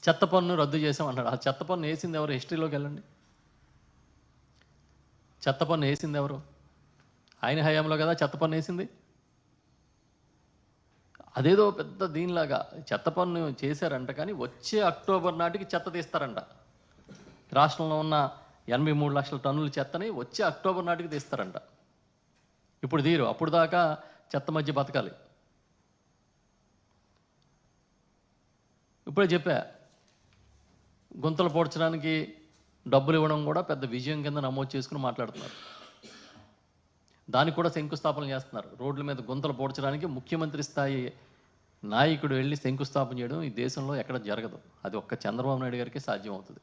చెత్త పన్ను రద్దు చేసాం అన్నాడు. ఆ చెత్త పన్ను వేసింది ఎవరు? హిస్టరీలోకి వెళ్ళండి. చెత్త పన్ను వేసింది ఎవరు? ఆయన హయాంలో కదా చెత్త పన్ను వేసింది. అదేదో పెద్ద దీనిలాగా చెత్త పన్ను చేశారంట, కానీ వచ్చే అక్టోబర్ నాటికి చెత్త తీస్తారంట. రాష్ట్రంలో ఉన్న 83 లక్షల టన్నుల చెత్తని వచ్చే అక్టోబర్ నాటికి తీస్తారంట. ఇప్పుడు తీరు, అప్పుడు దాకా చెత్త మధ్య బతకాలి. ఇప్పుడే చెప్పా, గుంతలు పోడ్చడానికి డబ్బులు ఇవ్వడం కూడా పెద్ద విజయం కింద నమోదు చేసుకుని మాట్లాడుతున్నారు. దానికి కూడా శంకుస్థాపన చేస్తున్నారు. రోడ్ల మీద గుంతలు పోడ్చడానికి ముఖ్యమంత్రి స్థాయి నాయకుడు వెళ్ళి శంకుస్థాపన చేయడం ఈ దేశంలో ఎక్కడ జరగదు. అది ఒక్క చంద్రబాబు నాయుడు గారికి సాధ్యం అవుతుంది.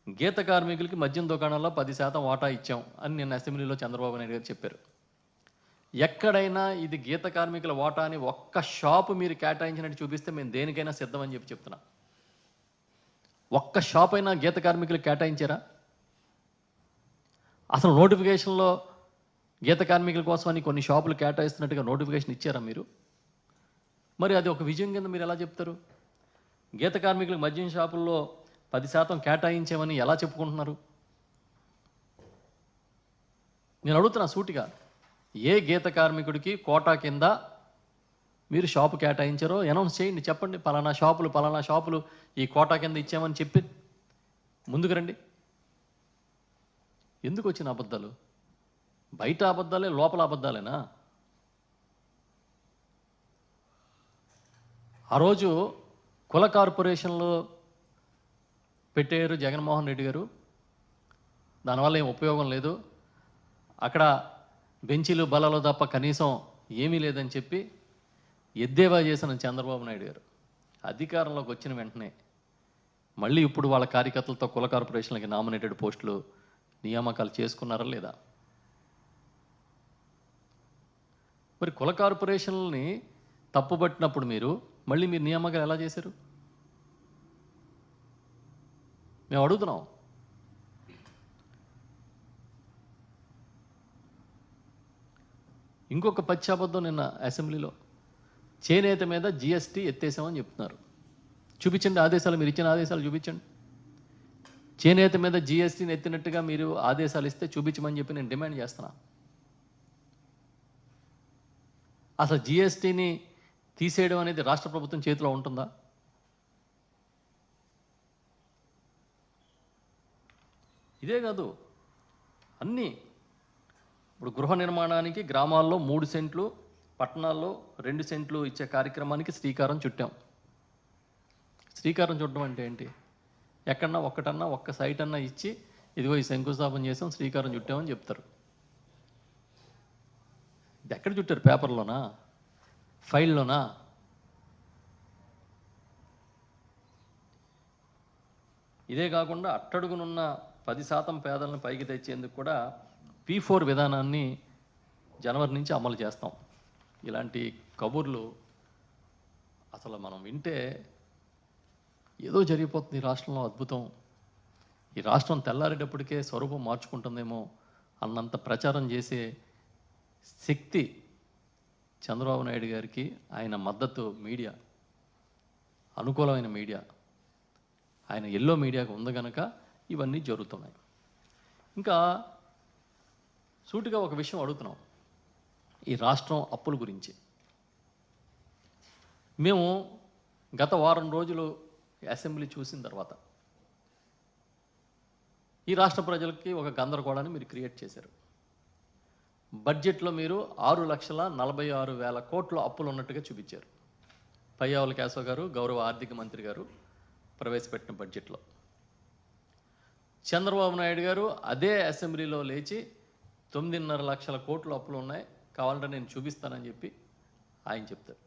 గీత కార్మికులకి మద్యం దుకాణాల్లో 10% వాటా ఇచ్చాం అని నిన్న అసెంబ్లీలో చంద్రబాబు నాయుడు గారు చెప్పారు. ఎక్కడైనా ఇది గీత కార్మికుల వాటా అని ఒక్క షాపు మీరు కేటాయించినట్టు చూపిస్తే మేము దేనికైనా సిద్ధమని చెప్తున్నా. ఒక్క షాప్ అయినా గీత కార్మికులు కేటాయించారా? అసలు నోటిఫికేషన్లో గీత కార్మికుల కోసం అని కొన్ని షాపులు కేటాయిస్తున్నట్టుగా నోటిఫికేషన్ ఇచ్చారా మీరు? మరి అది ఒక విజయం కింద మీరు ఎలా చెప్తారు? గీత కార్మికులకు మద్యం షాపుల్లో 10% కేటాయించామని ఎలా చెప్పుకుంటున్నారు? నేను అడుగుతున్నా సూటిగా, ఏ గీత కార్మికుడికి కోటా కింద మీరు షాపు కేటాయించారో అనౌన్స్ చేయండి, చెప్పండి. పలానా షాపులు ఈ కోటా కింద ఇచ్చామని చెప్పి ముందుకు రండి. ఎందుకు వచ్చిన అబద్ధాలు? బయట అబద్ధాలే, లోపల అబద్ధాలేనా? ఆ రోజు కుల కార్పొరేషన్లో పెట్టారు జగన్మోహన్ రెడ్డి గారు, దానివల్ల ఏం ఉపయోగం లేదు, అక్కడ బెంచీలు బలాలు తప్ప కనీసం ఏమీ లేదని చెప్పి ఎద్దేవా చేసిన చంద్రబాబు నాయుడు గారు అధికారంలోకి వచ్చిన వెంటనే మళ్ళీ ఇప్పుడు వాళ్ళ కార్యకర్తలతో కుల కార్పొరేషన్లకి నామినేటెడ్ పోస్టులు నియామకాలు చేసుకున్నారా లేదా? మరి కుల కార్పొరేషన్లని తప్పుపట్టినప్పుడు మీరు నియామకాలు ఎలా చేశారు? మేము అడుగుతున్నాం. ఇంకొక పచ్చాబద్ధం నిన్న అసెంబ్లీలో, చేనేత మీద జిఎస్టీ ఎత్తేసామని చెప్తున్నారు. చూపించండి ఆదేశాలు, మీరు ఇచ్చిన ఆదేశాలు చూపించండి. చేనేత మీద జిఎస్టీని ఎత్తినట్టుగా మీరు ఆదేశాలు ఇస్తే చూపించమని చెప్పి నేను డిమాండ్ చేస్తున్నా. అసలు జిఎస్టీని తీసేయడం అనేది రాష్ట్ర ప్రభుత్వం చేతిలో ఉంటుందా? ఇదే కాదు, అన్నీ ఇప్పుడు గృహ నిర్మాణానికి గ్రామాల్లో 3 సెంట్లు, పట్టణాల్లో 2 సెంట్లు ఇచ్చే కార్యక్రమానికి శ్రీకారం చుట్టాం. శ్రీకారం చుట్టడం అంటే ఏంటి? ఎక్కడన్నా ఒక్క సైట్ అన్నా ఇచ్చి ఇదిగో ఈ శంకుస్థాపన చేసాం, శ్రీకారం చుట్టామని చెప్తారు. ఇది ఎక్కడ చుట్టారు? పేపర్లోనా? ఫైల్లోనా? ఇదే కాకుండా అట్టడుగునున్న 10% పేదలను పైకి తెచ్చేందుకు కూడా P4 విధానాన్ని జనవరి నుంచి అమలు చేస్తాం. ఇలాంటి కబుర్లు అసలు మనం వింటే ఏదో జరిగిపోతుంది ఈ రాష్ట్రంలో, అద్భుతం. ఈ రాష్ట్రం తెల్లారేటప్పటికే స్వరూపం మార్చుకుంటుందేమో అన్నంత ప్రచారం చేసే శక్తి చంద్రబాబు నాయుడు గారికి, ఆయన మద్దతు మీడియా, అనుకూలమైన మీడియా, ఆయన ఎల్లో మీడియాకు ఉంది కనుక ఇవన్నీ జరుగుతున్నాయి. ఇంకా సూటిగా ఒక విషయం అడుగుతున్నాం, ఈ రాష్ట్రం అప్పుల గురించి. మేము గత వారం రోజులు అసెంబ్లీ చూసిన తర్వాత ఈ రాష్ట్ర ప్రజలకి ఒక గందరగోళాన్ని మీరు క్రియేట్ చేశారు. బడ్జెట్లో మీరు 6,46,000 కోట్ల అప్పులు ఉన్నట్టుగా చూపించారు. పయ్యావుల కేశవ్ గారు, గౌరవ ఆర్థిక మంత్రి గారు ప్రవేశపెట్టిన బడ్జెట్లో. చంద్రబాబు నాయుడు గారు అదే అసెంబ్లీలో లేచి 9.5 లక్షల కోట్ల అప్పులు ఉన్నాయి, కావాలంటే నేను చూపిస్తానని చెప్పి ఆయన చెప్తారు.